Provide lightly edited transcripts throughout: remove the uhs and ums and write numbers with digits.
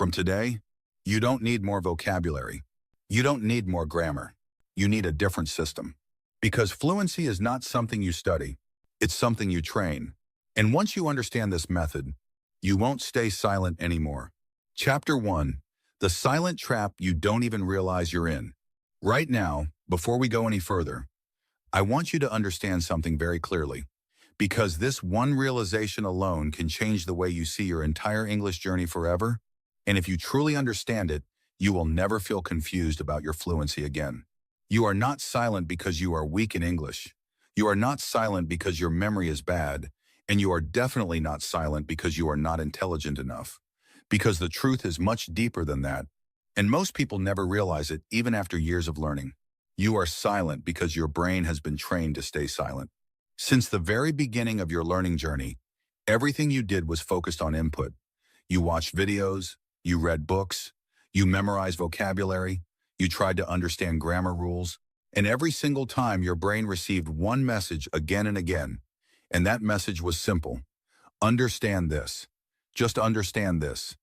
From today, you don't need more vocabulary. You don't need more grammar. You need a different system. Because fluency is not something you study, it's something you train. And once you understand this method, you won't stay silent anymore. Chapter 1. The silent trap you don't even realize you're in. Right now, before we go any further, I want you to understand something very clearly, because this one realization alone can change the way you see your entire English journey forever, and if you truly understand it, you will never feel confused about your fluency again. You are not silent because you are weak in English. You are not silent because your memory is bad, and you are definitely not silent because you are not intelligent enough. Because the truth is much deeper than that, and most people never realize it even after years of learning. You are silent because your brain has been trained to stay silent. Since the very beginning of your learning journey, everything you did was focused on input. You watched videos, you read books, you memorized vocabulary, you tried to understand grammar rules, and every single time your brain received one message again and again, and that message was simple. Understand this. Just understand this.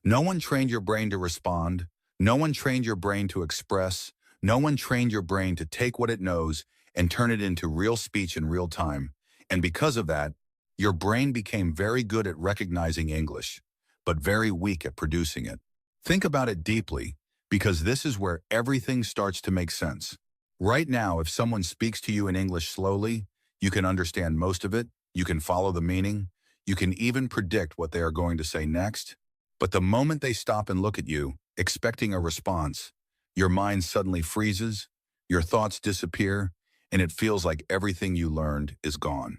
No one trained your brain to respond. No one trained your brain to express. No one trained your brain to take what it knows and turn it into real speech in real time. And because of that, your brain became very good at recognizing English, but very weak at producing it. Think about it deeply, because this is where everything starts to make sense. Right now, if someone speaks to you in English slowly, you can understand most of it, you can follow the meaning, you can even predict what they are going to say next. But the moment they stop and look at you, expecting a response, your mind suddenly freezes, your thoughts disappear, and it feels like everything you learned is gone.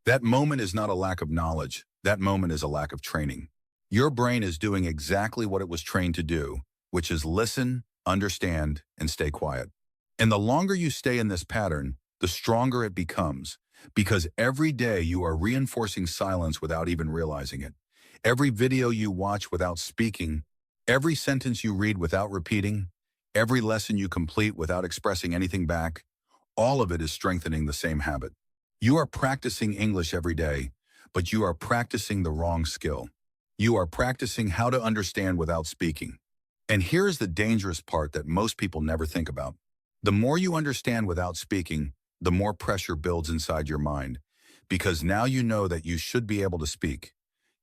That moment is not a lack of knowledge. That moment is a lack of training. Your brain is doing exactly what it was trained to do, which is listen, understand, and stay quiet. And the longer you stay in this pattern, the stronger it becomes, because every day you are reinforcing silence without even realizing it. Every video you watch without speaking, every sentence you read without repeating, every lesson you complete without expressing anything back, all of it is strengthening the same habit. You are practicing English every day, but you are practicing the wrong skill. You are practicing how to understand without speaking. And here's the dangerous part that most people never think about. The more you understand without speaking, the more pressure builds inside your mind, because now you know that you should be able to speak.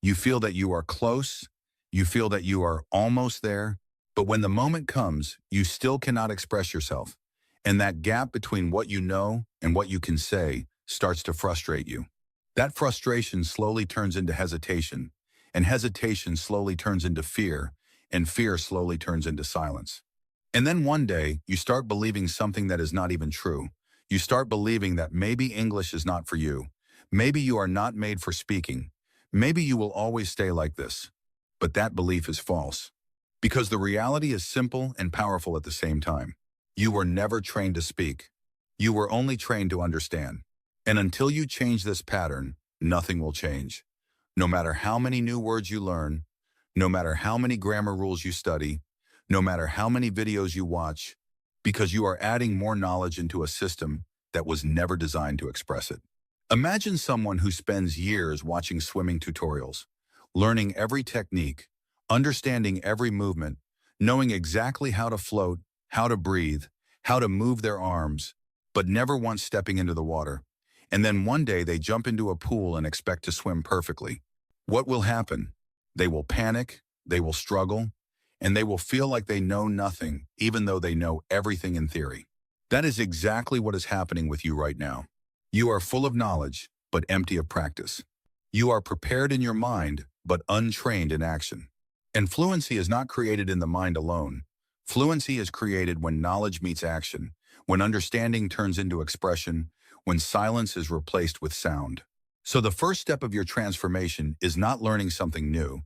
You feel that you are close, you feel that you are almost there, but when the moment comes, you still cannot express yourself. And that gap between what you know and what you can say starts to frustrate you. That frustration slowly turns into hesitation, and hesitation slowly turns into fear, and fear slowly turns into silence. And then one day, you start believing something that is not even true. You start believing that maybe English is not for you. Maybe you are not made for speaking. Maybe you will always stay like this. But that belief is false. Because the reality is simple and powerful at the same time. You were never trained to speak. You were only trained to understand. And until you change this pattern, nothing will change. No matter how many new words you learn, no matter how many grammar rules you study, no matter how many videos you watch, because you are adding more knowledge into a system that was never designed to express it. Imagine someone who spends years watching swimming tutorials, learning every technique, understanding every movement, knowing exactly how to float, how to breathe, how to move their arms, but never once stepping into the water. And then one day they jump into a pool and expect to swim perfectly. What will happen? They will panic, they will struggle, and they will feel like they know nothing, even though they know everything in theory. That is exactly what is happening with you right now. You are full of knowledge, but empty of practice. You are prepared in your mind, but untrained in action. And fluency is not created in the mind alone. Fluency is created when knowledge meets action, when understanding turns into expression, when silence is replaced with sound. So the first step of your transformation is not learning something new.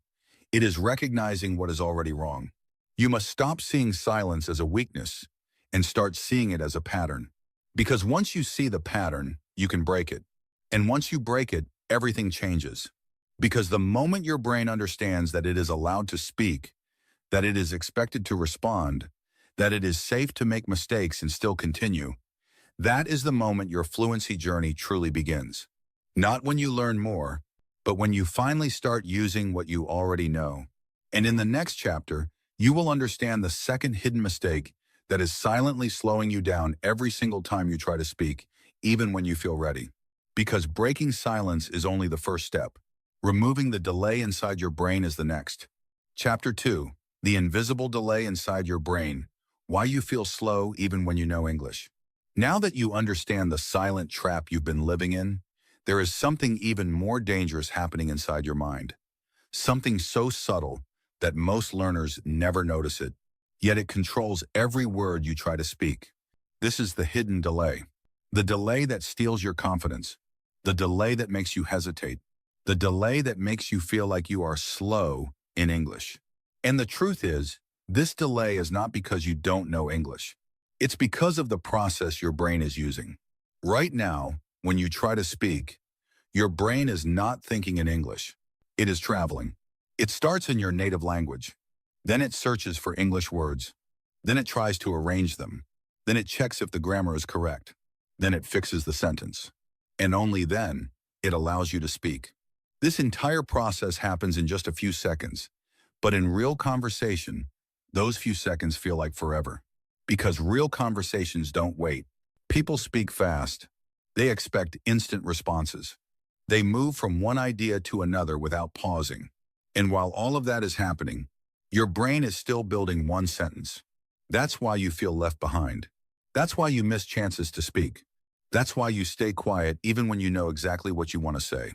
It is recognizing what is already wrong. You must stop seeing silence as a weakness and start seeing it as a pattern. Because once you see the pattern, you can break it. And once you break it, everything changes. Because the moment your brain understands that it is allowed to speak, that it is expected to respond, that it is safe to make mistakes and still continue, that is the moment your fluency journey truly begins. Not when you learn more, but when you finally start using what you already know. And in the next chapter, you will understand the second hidden mistake that is silently slowing you down every single time you try to speak, even when you feel ready. Because breaking silence is only the first step. Removing the delay inside your brain is the next. Chapter 2. The invisible delay inside your brain. Why you feel slow even when you know English. Now that you understand the silent trap you've been living in, there is something even more dangerous happening inside your mind. Something so subtle that most learners never notice it, yet it controls every word you try to speak. This is the hidden delay. The delay that steals your confidence. The delay that makes you hesitate. The delay that makes you feel like you are slow in English. And the truth is, this delay is not because you don't know English. It's because of the process your brain is using. Right now, when you try to speak, your brain is not thinking in English. It is traveling. It starts in your native language. Then it searches for English words. Then it tries to arrange them. Then it checks if the grammar is correct. Then it fixes the sentence. And only then, it allows you to speak. This entire process happens in just a few seconds. But in real conversation, those few seconds feel like forever. Because real conversations don't wait. People speak fast. They expect instant responses. They move from one idea to another without pausing. And while all of that is happening, your brain is still building one sentence. That's why you feel left behind. That's why you miss chances to speak. That's why you stay quiet even when you know exactly what you want to say.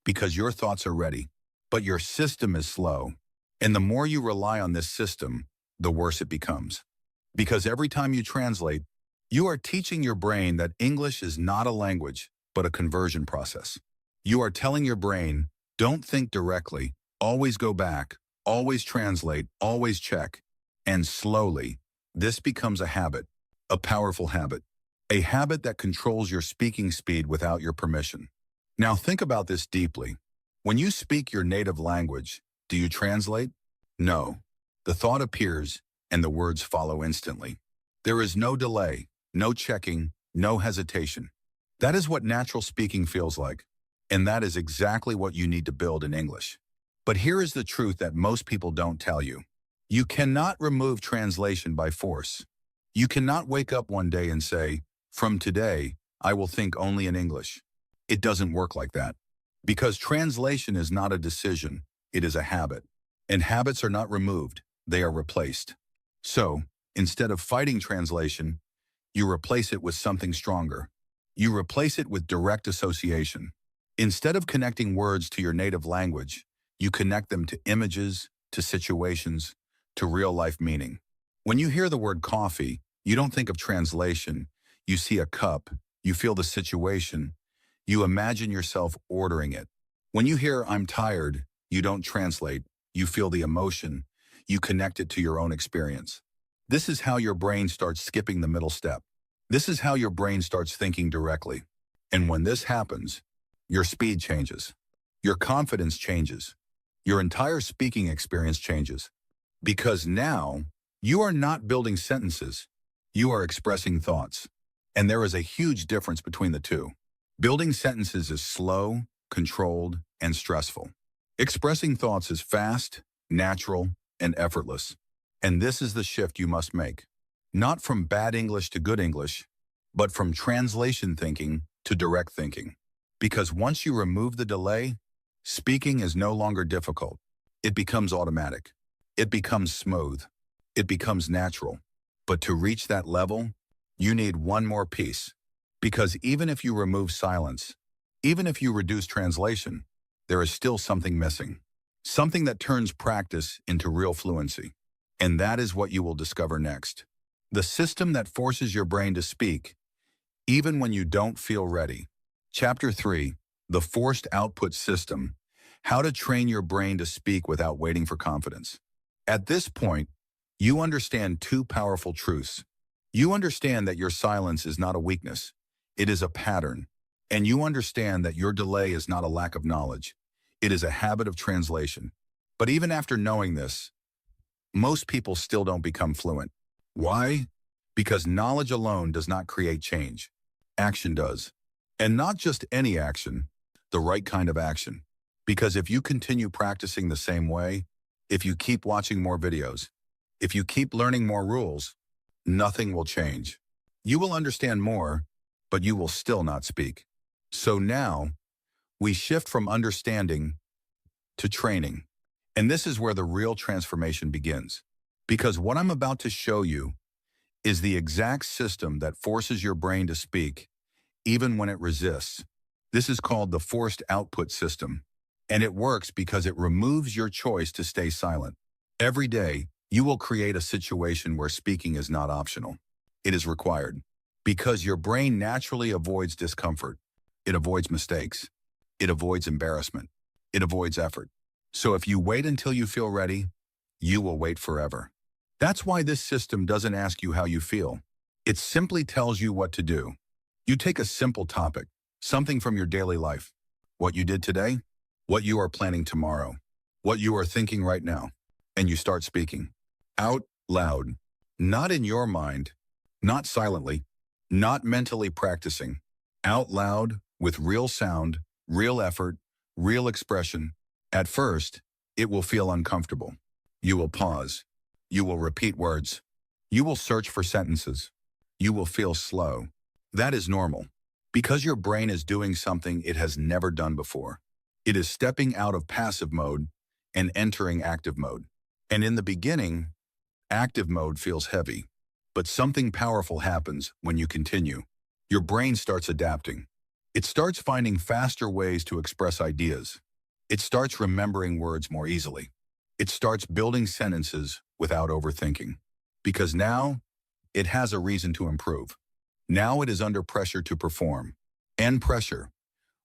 Because your thoughts are ready, but your system is slow. And the more you rely on this system, the worse it becomes. Because every time you translate, you are teaching your brain that English is not a language, but a conversion process. You are telling your brain, don't think directly, always go back, always translate, always check. And slowly, this becomes a habit, a powerful habit, a habit that controls your speaking speed without your permission. Now think about this deeply. When you speak your native language, do you translate? No. The thought appears and the words follow instantly. There is no delay, no checking, no hesitation. That is what natural speaking feels like. And that is exactly what you need to build in English. But here is the truth that most people don't tell you. You cannot remove translation by force. You cannot wake up one day and say, from today, I will think only in English. It doesn't work like that. Because translation is not a decision, it is a habit. And habits are not removed, they are replaced. So, instead of fighting translation, you replace it with something stronger. You replace it with direct association. Instead of connecting words to your native language, you connect them to images, to situations, to real-life meaning. When you hear the word coffee, you don't think of translation. You see a cup, you feel the situation, you imagine yourself ordering it. When you hear I'm tired, you don't translate, you feel the emotion, you connect it to your own experience. This is how your brain starts skipping the middle step. This is how your brain starts thinking directly. And when this happens, your speed changes. Your confidence changes. Your entire speaking experience changes. Because now, you are not building sentences. You are expressing thoughts. And there is a huge difference between the two. Building sentences is slow, controlled, and stressful. Expressing thoughts is fast, natural, and effortless. And this is the shift you must make. Not from bad English to good English, but from translation thinking to direct thinking. Because once you remove the delay, speaking is no longer difficult. It becomes automatic. It becomes smooth. It becomes natural. But to reach that level, you need one more piece. Because even if you remove silence, even if you reduce translation, there is still something missing. Something that turns practice into real fluency. And that is what you will discover next. The system that forces your brain to speak, even when you don't feel ready. Chapter 3, The Forced Output System, How to Train Your Brain to Speak Without Waiting for Confidence. At this point, you understand two powerful truths. You understand that your silence is not a weakness. It is a pattern. And you understand that your delay is not a lack of knowledge. It is a habit of translation. But even after knowing this, most people still don't become fluent. Why? Because knowledge alone does not create change. Action does. And not just any action, the right kind of action. Because if you continue practicing the same way, if you keep watching more videos, if you keep learning more rules, nothing will change. You will understand more, but you will still not speak. So now, we shift from understanding to training. And this is where the real transformation begins. Because what I'm about to show you is the exact system that forces your brain to speak, even when it resists. This is called the forced output system. And it works because it removes your choice to stay silent. Every day, you will create a situation where speaking is not optional. It is required. Because your brain naturally avoids discomfort. It avoids mistakes. It avoids embarrassment. It avoids effort. So if you wait until you feel ready, you will wait forever. That's why this system doesn't ask you how you feel. It simply tells you what to do. You take a simple topic, something from your daily life. What you did today, what you are planning tomorrow, what you are thinking right now, and you start speaking. Out loud. Not in your mind, not silently, not mentally practicing. Out loud with real sound, real effort, real expression. At first, it will feel uncomfortable. You will pause. You will repeat words. You will search for sentences. You will feel slow. That is normal, because your brain is doing something it has never done before. It is stepping out of passive mode and entering active mode. And in the beginning, active mode feels heavy, but something powerful happens when you continue. Your brain starts adapting. It starts finding faster ways to express ideas. It starts remembering words more easily. It starts building sentences without overthinking. Because now, it has a reason to improve. Now it is under pressure to perform. And pressure,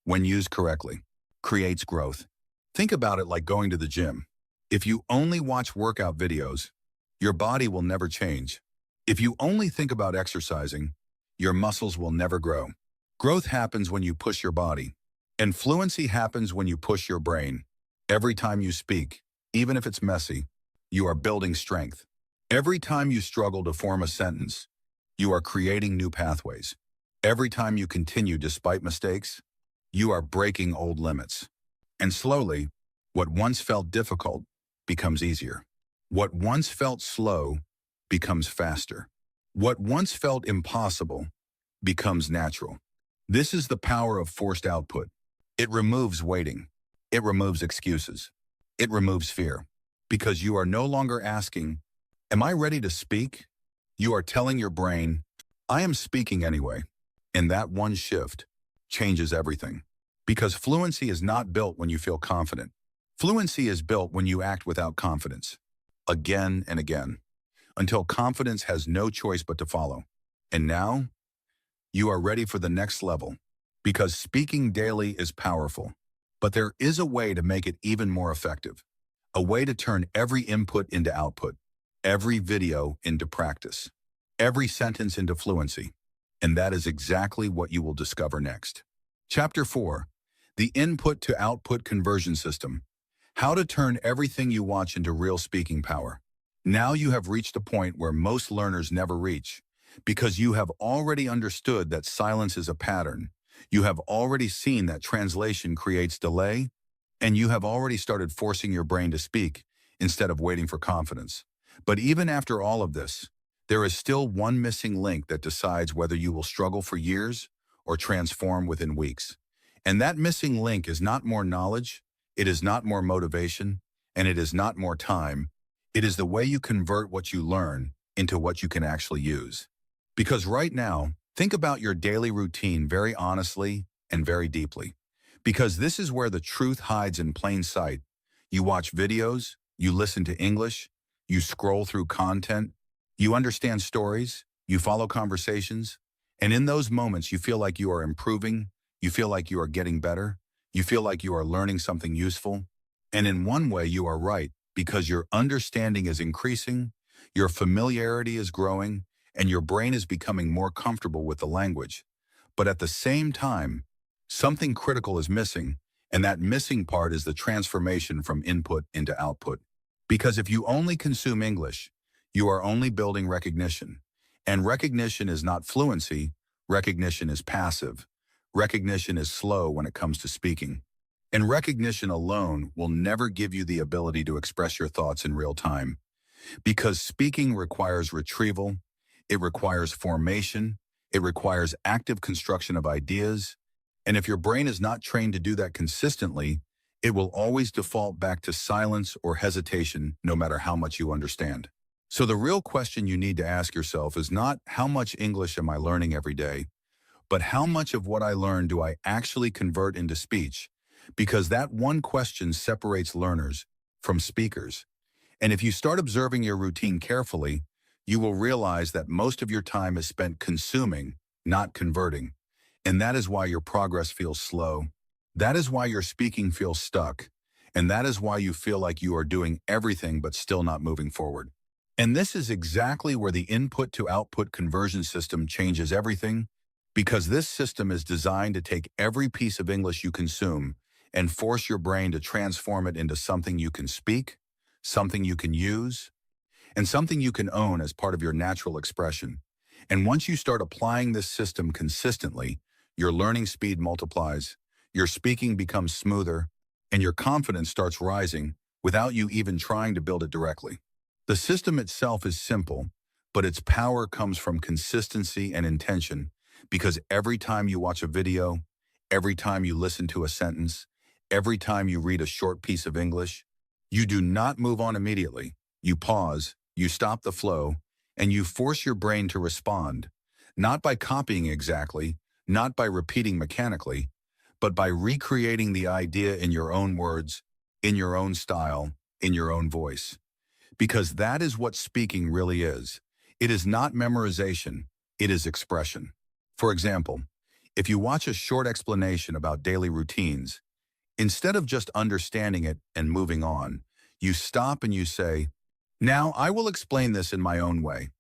when used correctly, creates growth. Think about it like going to the gym. If you only watch workout videos, your body will never change. If you only think about exercising, your muscles will never grow. Growth happens when you push your body. And fluency happens when you push your brain. Every time you speak, even if it's messy, you are building strength. Every time you struggle to form a sentence, you are creating new pathways. Every time you continue despite mistakes, you are breaking old limits. And slowly, what once felt difficult becomes easier. What once felt slow becomes faster. What once felt impossible becomes natural. This is the power of forced output. It removes waiting. It removes excuses. It removes fear. Because you are no longer asking, "Am I ready to speak?" You are telling your brain, "I am speaking anyway." And that one shift changes everything. Because fluency is not built when you feel confident. Fluency is built when you act without confidence. Again and again. Until confidence has no choice but to follow. And now, you are ready for the next level. Because speaking daily is powerful. But there is a way to make it even more effective. A way to turn every input into output. Every video into practice. Every sentence into fluency. And that is exactly what you will discover next. Chapter 4. The Input to Output Conversion System. How to turn everything you watch into real speaking power. Now you have reached a point where most learners never reach, because you have already understood that silence is a pattern. You have already seen that translation creates delay, and you have already started forcing your brain to speak instead of waiting for confidence. But even after all of this, there is still one missing link that decides whether you will struggle for years or transform within weeks. And that missing link is not more knowledge, it is not more motivation, and it is not more time. It is the way you convert what you learn into what you can actually use. Because right now, think about your daily routine very honestly and very deeply. Because this is where the truth hides in plain sight. You watch videos, you listen to English, you scroll through content, you understand stories, you follow conversations, and in those moments you feel like you are improving, you feel like you are getting better, you feel like you are learning something useful. And in one way you are right, because your understanding is increasing, your familiarity is growing, and your brain is becoming more comfortable with the language. But at the same time, something critical is missing, and that missing part is the transformation from input into output. Because if you only consume English, you are only building recognition. And recognition is not fluency, recognition is passive. Recognition is slow when it comes to speaking. And recognition alone will never give you the ability to express your thoughts in real time, because speaking requires retrieval, it requires formation, it requires active construction of ideas, and if your brain is not trained to do that consistently, it will always default back to silence or hesitation no matter how much you understand. So the real question you need to ask yourself is not how much English am I learning every day, but how much of what I learn do I actually convert into speech? Because that one question separates learners from speakers. And if you start observing your routine carefully, you will realize that most of your time is spent consuming, not converting. And that is why your progress feels slow. That is why your speaking feels stuck. And that is why you feel like you are doing everything but still not moving forward. And this is exactly where the input to output conversion system changes everything, because this system is designed to take every piece of English you consume and force your brain to transform it into something you can speak, something you can use, and something you can own as part of your natural expression. And once you start applying this system consistently, your learning speed multiplies, your speaking becomes smoother, and your confidence starts rising without you even trying to build it directly. The system itself is simple, but its power comes from consistency and intention, because every time you watch a video, every time you listen to a sentence, every time you read a short piece of English, you do not move on immediately. You pause, you stop the flow, and you force your brain to respond, not by copying exactly, not by repeating mechanically, but by recreating the idea in your own words, in your own style, in your own voice. Because that is what speaking really is. It is not memorization, it is expression. For example, if you watch a short explanation about daily routines, instead of just understanding it and moving on, you stop and you say, "Now I will explain this in my own way."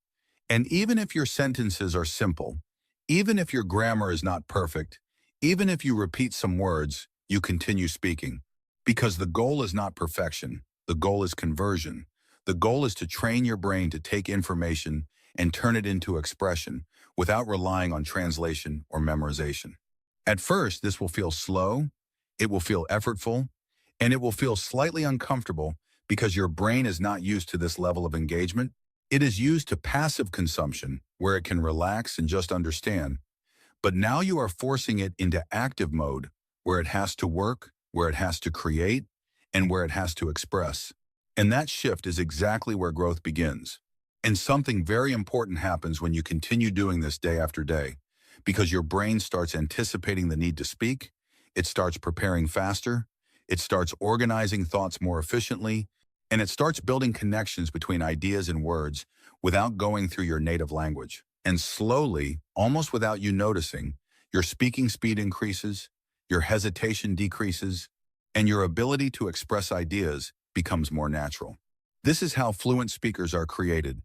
And even if your sentences are simple, even if your grammar is not perfect, even if you repeat some words, you continue speaking. Because the goal is not perfection, the goal is conversion. The goal is to train your brain to take information and turn it into expression without relying on translation or memorization. At first, this will feel slow, it will feel effortful, and it will feel slightly uncomfortable because your brain is not used to this level of engagement. It is used to passive consumption, where it can relax and just understand. But now you are forcing it into active mode, where it has to work, where it has to create, and where it has to express. And that shift is exactly where growth begins. And something very important happens when you continue doing this day after day, because your brain starts anticipating the need to speak, it starts preparing faster, it starts organizing thoughts more efficiently, and it starts building connections between ideas and words without going through your native language. And slowly, almost without you noticing, your speaking speed increases, your hesitation decreases, and your ability to express ideas becomes more natural. This is how fluent speakers are created,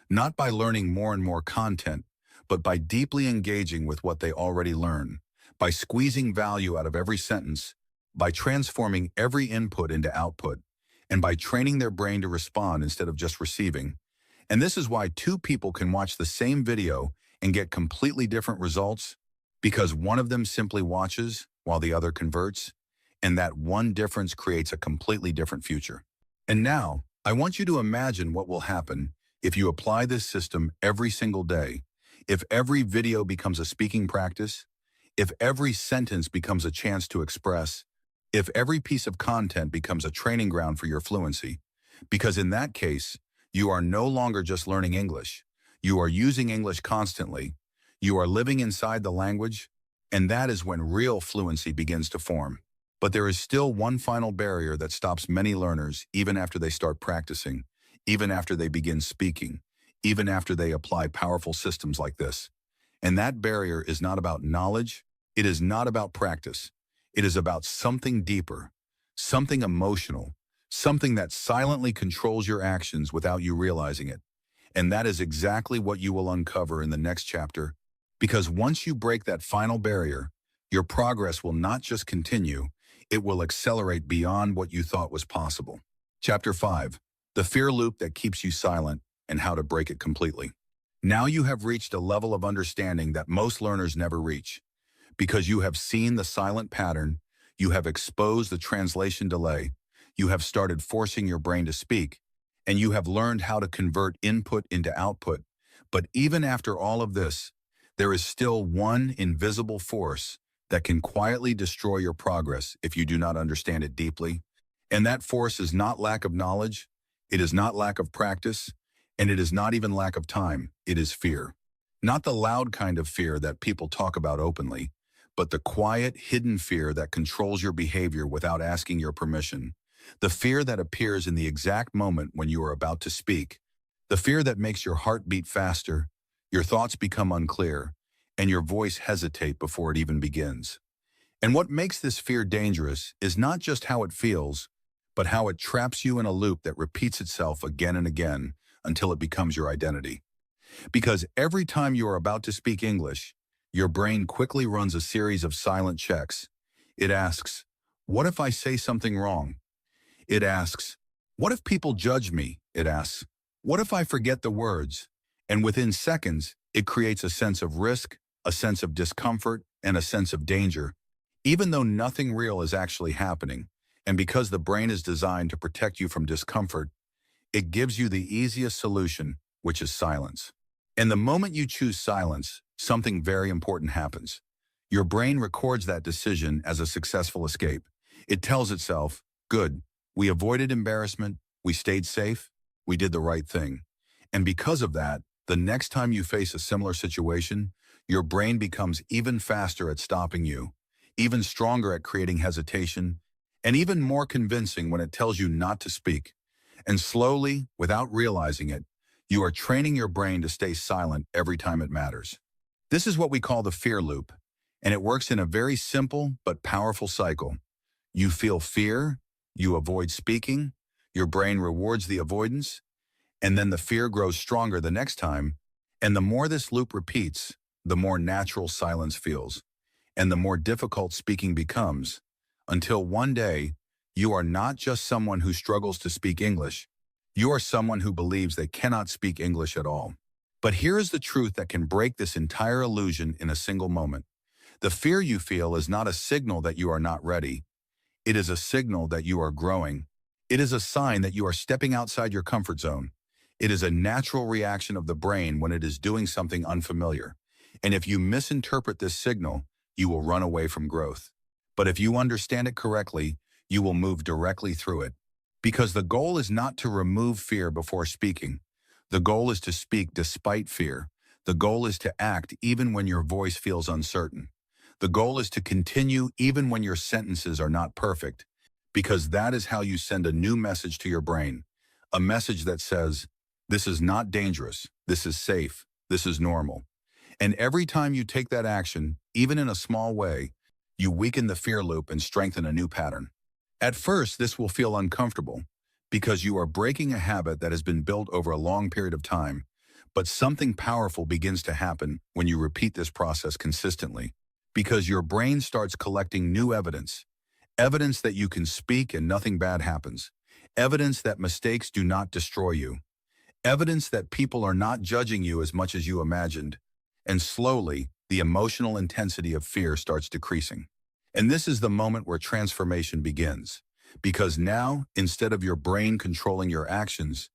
not by learning more and more content, but by deeply engaging with what they already learn, by squeezing value out of every sentence, by transforming every input into output, and by training their brain to respond instead of just receiving. And this is why two people can watch the same video and get completely different results, because one of them simply watches while the other converts, and that one difference creates a completely different future. And now, I want you to imagine what will happen if you apply this system every single day, if every video becomes a speaking practice, if every sentence becomes a chance to express, if every piece of content becomes a training ground for your fluency. Because in that case, you are no longer just learning English. You are using English constantly. You are living inside the language, and that is when real fluency begins to form. But there is still one final barrier that stops many learners even after they start practicing, even after they begin speaking, even after they apply powerful systems like this. And that barrier is not about knowledge, it is not about practice. It is about something deeper, something emotional, something that silently controls your actions without you realizing it. And that is exactly what you will uncover in the next chapter, because once you break that final barrier, your progress will not just continue, it will accelerate beyond what you thought was possible. Chapter 5. The fear loop that keeps you silent and how to break it completely. Now you have reached a level of understanding that most learners never reach. Because you have seen the silent pattern, You have exposed the translation delay. You have started forcing your brain to speak, and you have learned how to convert input into output. But even after all of this, there is still one invisible force that can quietly destroy your progress if you do not understand it deeply. And that force is not lack of knowledge, it is not lack of practice, and it is not even lack of time. It is fear. Not the loud kind of fear that people talk about openly, but the quiet, hidden fear that controls your behavior without asking your permission. The fear that appears in the exact moment when you are about to speak. The fear that makes your heart beat faster, your thoughts become unclear, and your voice hesitate before it even begins. And what makes this fear dangerous is not just how it feels, but how it traps you in a loop that repeats itself again and again until it becomes your identity. Because every time you are about to speak English, your brain quickly runs a series of silent checks. It asks, what if I say something wrong? It asks, what if people judge me? It asks, what if I forget the words? And within seconds, it creates a sense of risk, a sense of discomfort, and a sense of danger, even though nothing real is actually happening. And because the brain is designed to protect you from discomfort, it gives you the easiest solution, which is silence. And the moment you choose silence, something very important happens. Your brain records that decision as a successful escape. It tells itself, good, we avoided embarrassment, we stayed safe, we did the right thing. And because of that, the next time you face a similar situation, your brain becomes even faster at stopping you, even stronger at creating hesitation, and even more convincing when it tells you not to speak. And slowly, without realizing it, you are training your brain to stay silent every time it matters. This is what we call the fear loop, and it works in a very simple but powerful cycle. You feel fear, you avoid speaking, your brain rewards the avoidance, and then the fear grows stronger the next time, and the more this loop repeats, the more natural silence feels, and the more difficult speaking becomes, until one day, you are not just someone who struggles to speak English, you are someone who believes they cannot speak English at all. But here is the truth that can break this entire illusion in a single moment. The fear you feel is not a signal that you are not ready. It is a signal that you are growing. It is a sign that you are stepping outside your comfort zone. It is a natural reaction of the brain when it is doing something unfamiliar. And if you misinterpret this signal, you will run away from growth. But if you understand it correctly, you will move directly through it. Because the goal is not to remove fear before speaking. The goal is to speak despite fear. The goal is to act even when your voice feels uncertain. The goal is to continue even when your sentences are not perfect, because that is how you send a new message to your brain. A message that says, this is not dangerous, this is safe, this is normal. And every time you take that action, even in a small way, you weaken the fear loop and strengthen a new pattern. At first, this will feel uncomfortable because you are breaking a habit that has been built over a long period of time, but something powerful begins to happen when you repeat this process consistently, because your brain starts collecting new evidence, evidence that you can speak and nothing bad happens, evidence that mistakes do not destroy you, evidence that people are not judging you as much as you imagined, and slowly, the emotional intensity of fear starts decreasing. And this is the moment where transformation begins. Because now, instead of your brain controlling your actions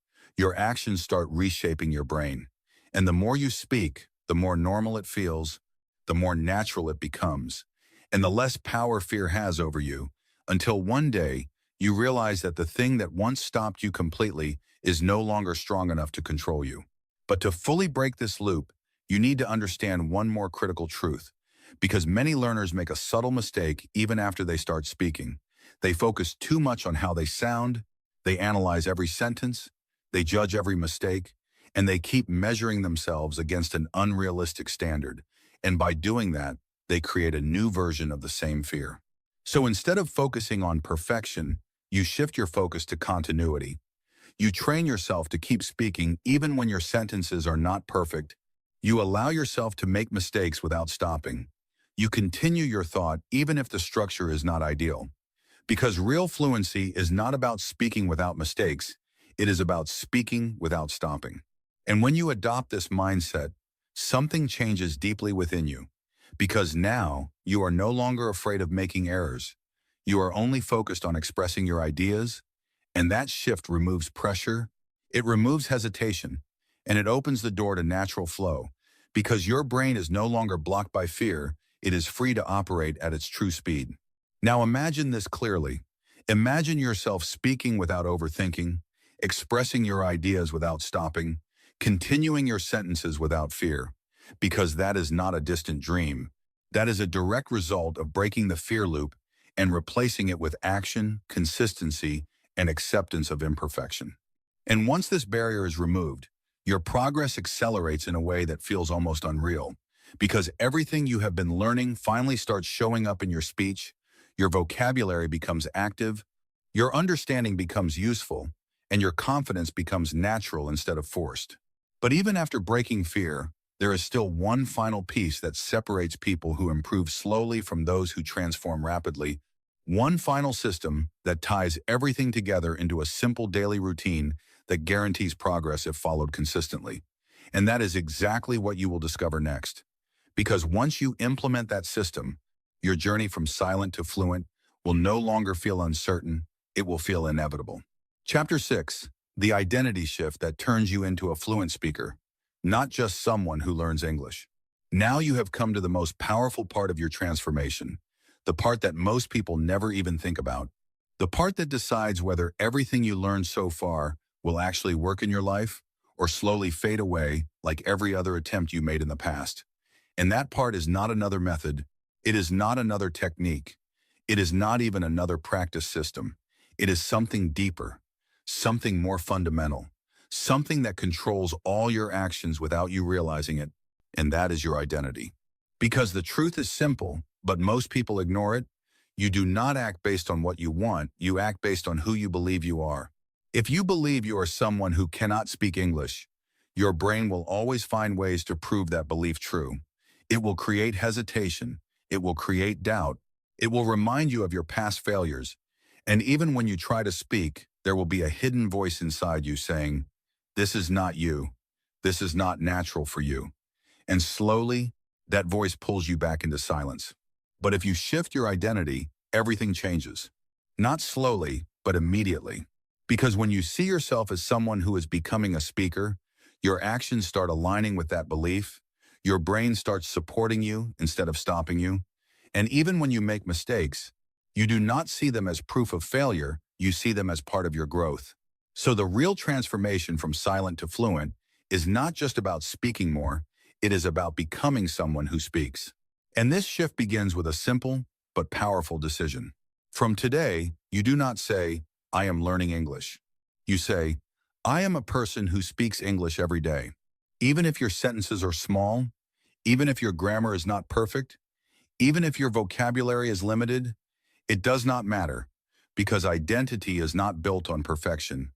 start reshaping your brain. And the more you speak, the more normal it feels, the more natural it becomes, and the less power fear has over you, until one day, you realize that the thing that once stopped you completely is no longer strong enough to control you. But to fully break this loop, you need to understand one more critical truth. Because many learners make a subtle mistake even after they start speaking. They focus too much on how they sound, they analyze every sentence, they judge every mistake, and they keep measuring themselves against an unrealistic standard. And by doing that, they create a new version of the same fear. So instead of focusing on perfection, you shift your focus to continuity. You train yourself to keep speaking even when your sentences are not perfect. You allow yourself to make mistakes without stopping. You continue your thought even if the structure is not ideal. Because real fluency is not about speaking without mistakes, it is about speaking without stopping. And when you adopt this mindset, something changes deeply within you. Because now, you are no longer afraid of making errors. You are only focused on expressing your ideas, and that shift removes pressure, it removes hesitation, and it opens the door to natural flow because your brain is no longer blocked by fear, it is free to operate at its true speed. Now imagine this clearly. Imagine yourself speaking without overthinking, expressing your ideas without stopping, continuing your sentences without fear, because that is not a distant dream. That is a direct result of breaking the fear loop and replacing it with action, consistency, and acceptance of imperfection. And once this barrier is removed, your progress accelerates in a way that feels almost unreal, because everything you have been learning finally starts showing up in your speech, your vocabulary becomes active, your understanding becomes useful, and your confidence becomes natural instead of forced. But even after breaking fear, there is still one final piece that separates people who improve slowly from those who transform rapidly. One final system that ties everything together into a simple daily routine that guarantees progress if followed consistently. And that is exactly what you will discover next. Because once you implement that system, your journey from silent to fluent will no longer feel uncertain, it will feel inevitable. Chapter 6, the identity shift that turns you into a fluent speaker, not just someone who learns English. Now you have come to the most powerful part of your transformation, the part that most people never even think about, the part that decides whether everything you learned so far will actually work in your life or slowly fade away like every other attempt you made in the past. And that part is not another method, it is not another technique, it is not even another practice system. It is something deeper, something more fundamental, something that controls all your actions without you realizing it, and that is your identity. Because the truth is simple, but most people ignore it. You do not act based on what you want, you act based on who you believe you are. If you believe you are someone who cannot speak English, your brain will always find ways to prove that belief true. It will create hesitation, it will create doubt, it will remind you of your past failures, and even when you try to speak, there will be a hidden voice inside you saying, "This is not you. This is not natural for you." And slowly, that voice pulls you back into silence. But if you shift your identity, everything changes. Not slowly, but immediately. Because when you see yourself as someone who is becoming a speaker, your actions start aligning with that belief, your brain starts supporting you instead of stopping you, and even when you make mistakes, you do not see them as proof of failure, you see them as part of your growth. So the real transformation from silent to fluent is not just about speaking more, it is about becoming someone who speaks. And this shift begins with a simple but powerful decision. From today, you do not say, "I am learning English." You say, "I am a person who speaks English every day." Even if your sentences are small, even if your grammar is not perfect, even if your vocabulary is limited, it does not matter, because identity is not built on perfection.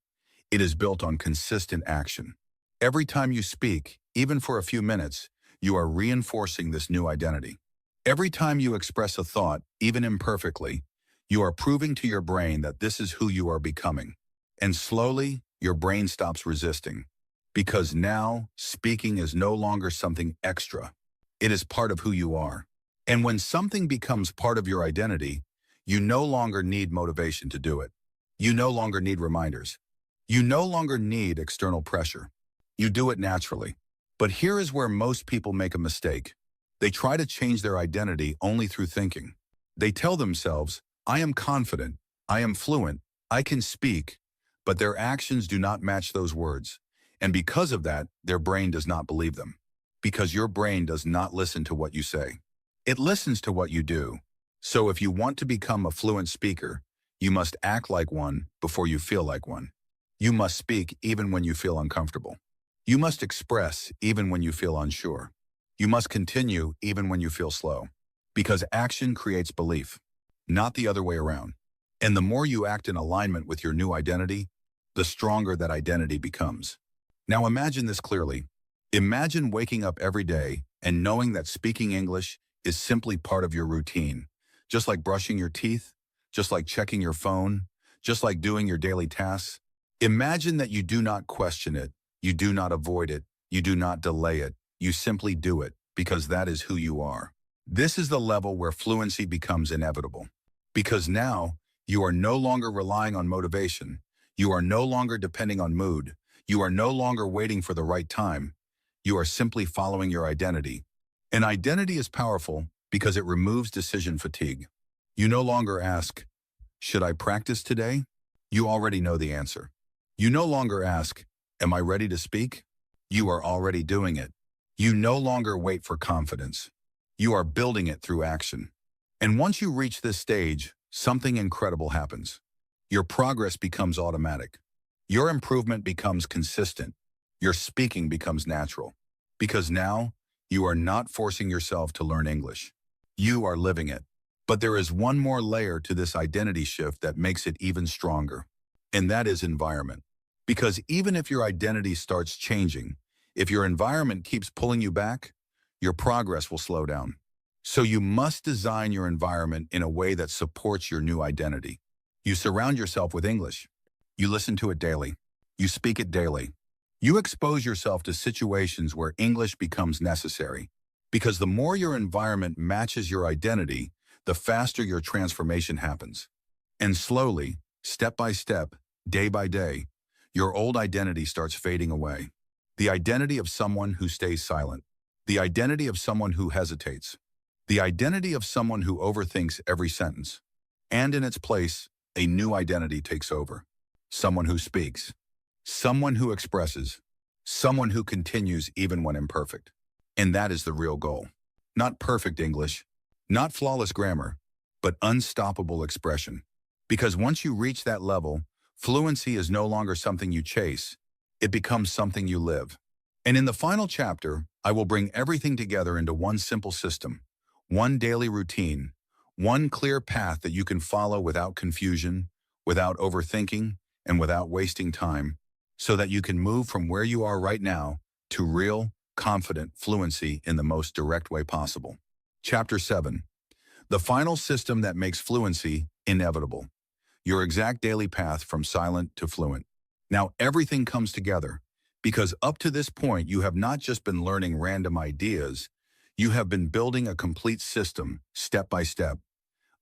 It is built on consistent action. Every time you speak, even for a few minutes, you are reinforcing this new identity. Every time you express a thought, even imperfectly, you are proving to your brain that this is who you are becoming. And slowly, your brain stops resisting. Because now, speaking is no longer something extra. It is part of who you are. And when something becomes part of your identity, you no longer need motivation to do it. You no longer need reminders. You no longer need external pressure. You do it naturally. But here is where most people make a mistake. They try to change their identity only through thinking. They tell themselves, "I am confident, I am fluent, I can speak," but their actions do not match those words. And because of that, their brain does not believe them. Because your brain does not listen to what you say. It listens to what you do. So if you want to become a fluent speaker, you must act like one before you feel like one. You must speak even when you feel uncomfortable. You must express even when you feel unsure. You must continue even when you feel slow. Because action creates belief, not the other way around. And the more you act in alignment with your new identity, the stronger that identity becomes. Now imagine this clearly. Imagine waking up every day and knowing that speaking English is simply part of your routine. Just like brushing your teeth, just like checking your phone, just like doing your daily tasks. Imagine that you do not question it, you do not avoid it, you do not delay it, you simply do it, because that is who you are. This is the level where fluency becomes inevitable. Because now you are no longer relying on motivation. You are no longer depending on mood. You are no longer waiting for the right time. You are simply following your identity. An identity is powerful because it removes decision fatigue. You no longer ask, should I practice today? You already know the answer. You no longer ask, am I ready to speak? You are already doing it. You no longer wait for confidence. You are building it through action. And once you reach this stage, something incredible happens. Your progress becomes automatic. Your improvement becomes consistent. Your speaking becomes natural. Because now, you are not forcing yourself to learn English. You are living it. But there is one more layer to this identity shift that makes it even stronger. And that is environment. Because even if your identity starts changing, if your environment keeps pulling you back, your progress will slow down. So you must design your environment in a way that supports your new identity. You surround yourself with English. You listen to it daily. You speak it daily. You expose yourself to situations where English becomes necessary. Because the more your environment matches your identity, the faster your transformation happens. And slowly, step by step, day by day, your old identity starts fading away. The identity of someone who stays silent. The identity of someone who hesitates. The identity of someone who overthinks every sentence. And in its place, a new identity takes over. Someone who speaks. Someone who expresses. Someone who continues even when imperfect. And that is the real goal. Not perfect English, not flawless grammar, but unstoppable expression. Because once you reach that level, fluency is no longer something you chase. It becomes something you live. And in the final chapter, I will bring everything together into one simple system, one daily routine, one clear path that you can follow without confusion, without overthinking, and without wasting time, so that you can move from where you are right now to real, confident fluency in the most direct way possible. Chapter 7. The final system that makes fluency inevitable. Your exact daily path from silent to fluent. Now everything comes together, because up to this point you have not just been learning random ideas, you have been building a complete system, step by step.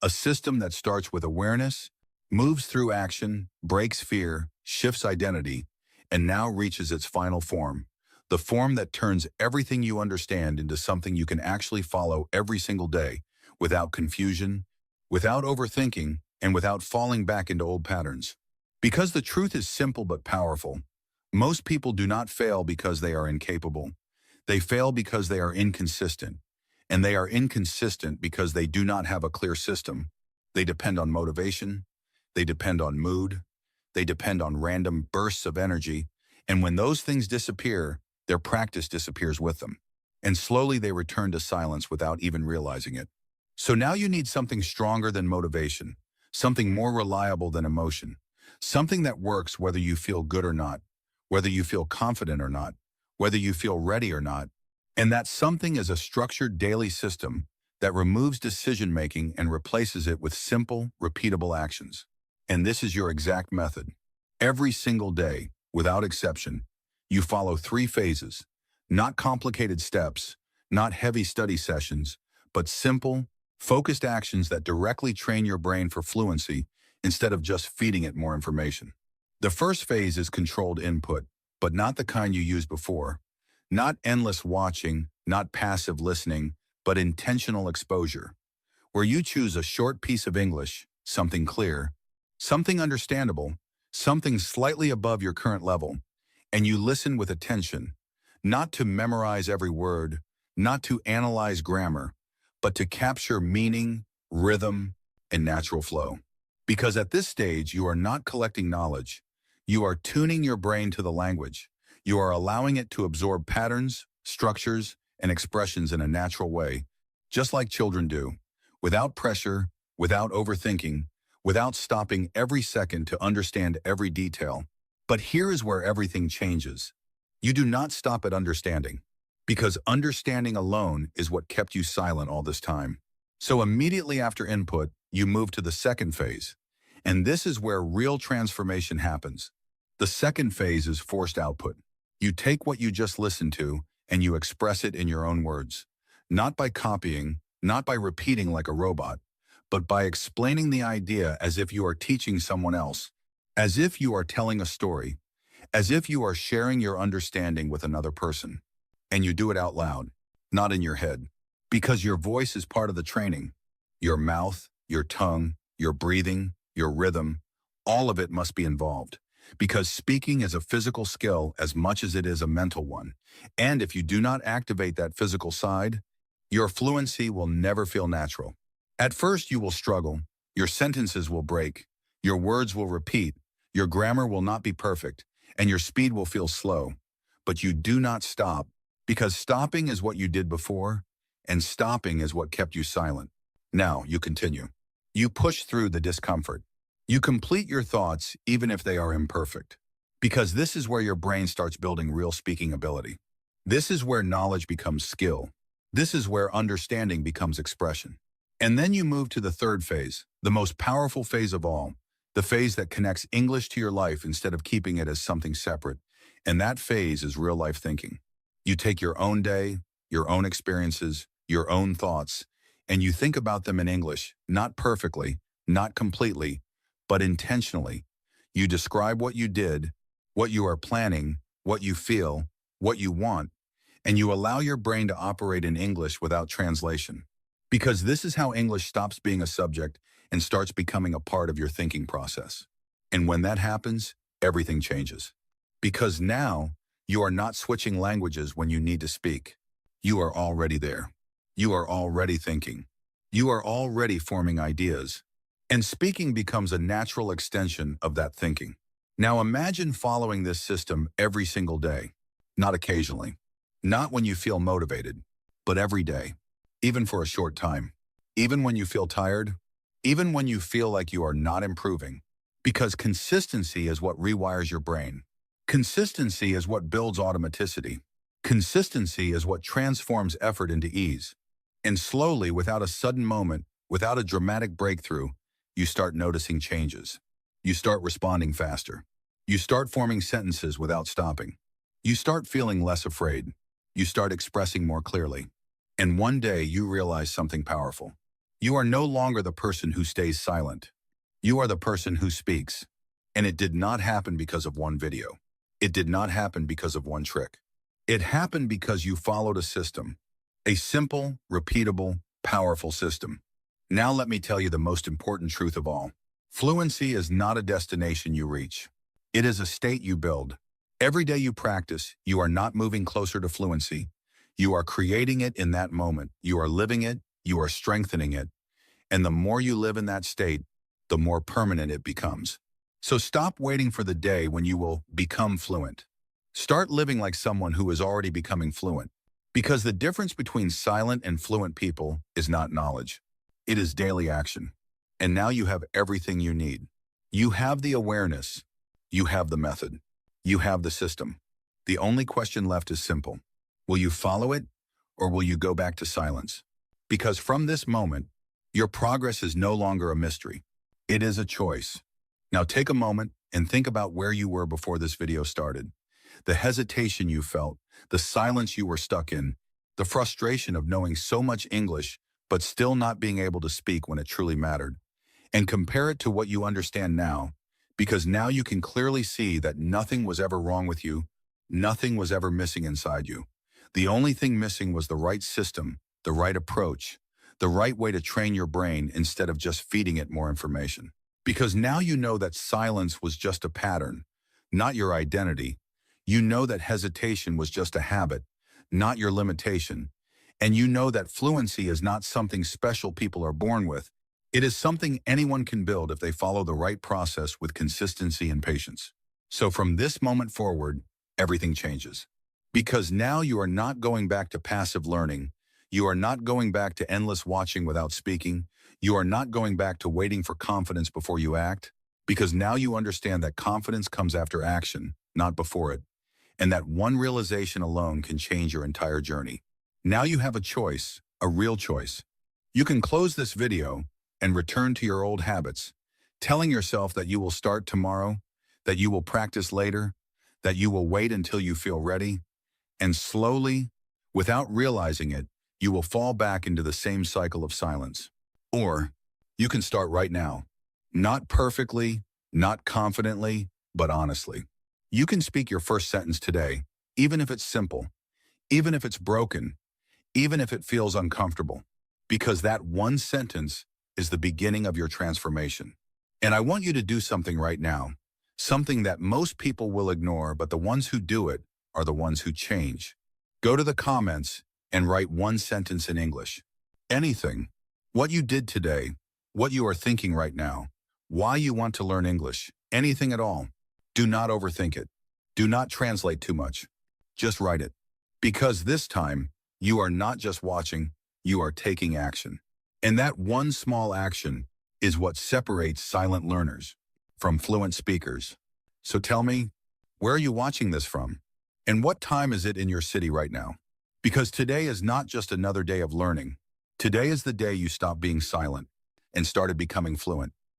A system that starts with awareness, moves through action, breaks fear, shifts identity, and now reaches its final form. The form that turns everything you understand into something you can actually follow every single day, without confusion, without overthinking, and without falling back into old patterns. Because the truth is simple but powerful. Most people do not fail because they are incapable. They fail because they are inconsistent. And they are inconsistent because they do not have a clear system. They depend on motivation. They depend on mood. They depend on random bursts of energy. And when those things disappear, their practice disappears with them. And slowly they return to silence without even realizing it. So now you need something stronger than motivation, something more reliable than emotion, something that works whether you feel good or not, whether you feel confident or not, whether you feel ready or not. And that something is a structured daily system that removes decision-making and replaces it with simple, repeatable actions. And this is your exact method. Every single day, without exception, you follow 3 phases, not complicated steps, not heavy study sessions, but simple, focused actions that directly train your brain for fluency instead of just feeding it more information. The first phase is controlled input, but not the kind you used before. Not endless watching, not passive listening, but intentional exposure, where you choose a short piece of English, something clear, something understandable, something slightly above your current level, and you listen with attention, not to memorize every word, not to analyze grammar, but to capture meaning, rhythm, and natural flow. Because at this stage, you are not collecting knowledge. You are tuning your brain to the language. You are allowing it to absorb patterns, structures, and expressions in a natural way, just like children do, without pressure, without overthinking, without stopping every second to understand every detail. But here is where everything changes. You do not stop at understanding, because understanding alone is what kept you silent all this time. So immediately after input, you move to the second phase. And this is where real transformation happens. The second phase is forced output. You take what you just listened to and you express it in your own words. Not by copying, not by repeating like a robot, but by explaining the idea as if you are teaching someone else, as if you are telling a story, as if you are sharing your understanding with another person. And you do it out loud, not in your head, because your voice is part of the training. Your mouth, your tongue, your breathing, your rhythm, all of it must be involved. Because speaking is a physical skill as much as it is a mental one. And if you do not activate that physical side, your fluency will never feel natural. At first you will struggle, your sentences will break, your words will repeat, your grammar will not be perfect, and your speed will feel slow. But you do not stop, because stopping is what you did before, and stopping is what kept you silent. Now you continue. You push through the discomfort. You complete your thoughts even if they are imperfect. Because this is where your brain starts building real speaking ability. This is where knowledge becomes skill. This is where understanding becomes expression. And then you move to the third phase, the most powerful phase of all, the phase that connects English to your life instead of keeping it as something separate. And that phase is real-life thinking. You take your own day, your own experiences, your own thoughts, and you think about them in English, not perfectly, not completely, but intentionally. You describe what you did, what you are planning, what you feel, what you want, and you allow your brain to operate in English without translation. Because this is how English stops being a subject and starts becoming a part of your thinking process. And when that happens, everything changes. Because now, you are not switching languages when you need to speak. You are already there. You are already thinking. You are already forming ideas. And speaking becomes a natural extension of that thinking. Now imagine following this system every single day. Not occasionally. Not when you feel motivated, but every day. Even for a short time. Even when you feel tired. Even when you feel like you are not improving. Because consistency is what rewires your brain. Consistency is what builds automaticity. Consistency is what transforms effort into ease. And slowly, without a sudden moment, without a dramatic breakthrough, you start noticing changes. You start responding faster. You start forming sentences without stopping. You start feeling less afraid. You start expressing more clearly. And one day you realize something powerful. You are no longer the person who stays silent. You are the person who speaks. And it did not happen because of one video. It did not happen because of one trick. It happened because you followed a system. A simple, repeatable, powerful system. Now let me tell you the most important truth of all. Fluency is not a destination you reach. It is a state you build. Every day you practice, you are not moving closer to fluency. You are creating it in that moment. You are living it. You are strengthening it. And the more you live in that state, the more permanent it becomes. So stop waiting for the day when you will become fluent. Start living like someone who is already becoming fluent. Because the difference between silent and fluent people is not knowledge. It is daily action. And now you have everything you need. You have the awareness. You have the method. You have the system. The only question left is simple. Will you follow it, or will you go back to silence? Because from this moment, your progress is no longer a mystery. It is a choice. Now take a moment and think about where you were before this video started. The hesitation you felt, the silence you were stuck in, the frustration of knowing so much English but still not being able to speak when it truly mattered. And compare it to what you understand now, because now you can clearly see that nothing was ever wrong with you, nothing was ever missing inside you. The only thing missing was the right system, the right approach, the right way to train your brain instead of just feeding it more information. Because now you know that silence was just a pattern, not your identity. You know that hesitation was just a habit, not your limitation. And you know that fluency is not something special people are born with. It is something anyone can build if they follow the right process with consistency and patience. So from this moment forward, everything changes. Because now you are not going back to passive learning. You are not going back to endless watching without speaking. You are not going back to waiting for confidence before you act. Because now you understand that confidence comes after action, not before it. And that one realization alone can change your entire journey. Now you have a choice, a real choice. You can close this video and return to your old habits, telling yourself that you will start tomorrow, that you will practice later, that you will wait until you feel ready, and slowly, without realizing it, you will fall back into the same cycle of silence. Or You can start right now. Not perfectly, not confidently, but honestly. You can speak your first sentence today, even if it's simple, even if it's broken, even if it feels uncomfortable, because that one sentence is the beginning of your transformation. And I want you to do something right now, something that most people will ignore, but the ones who do it are the ones who change. Go to the comments and write one sentence in English. Anything. What you did today, what you are thinking right now, why you want to learn English, anything at all. Do not overthink it. Do not translate too much. Just write it. Because this time, you are not just watching, you are taking action. And that one small action is what separates silent learners from fluent speakers. So tell me, where are you watching this from? And what time is it in your city right now? Because today is not just another day of learning. Today is the day you stopped being silent and started becoming fluent.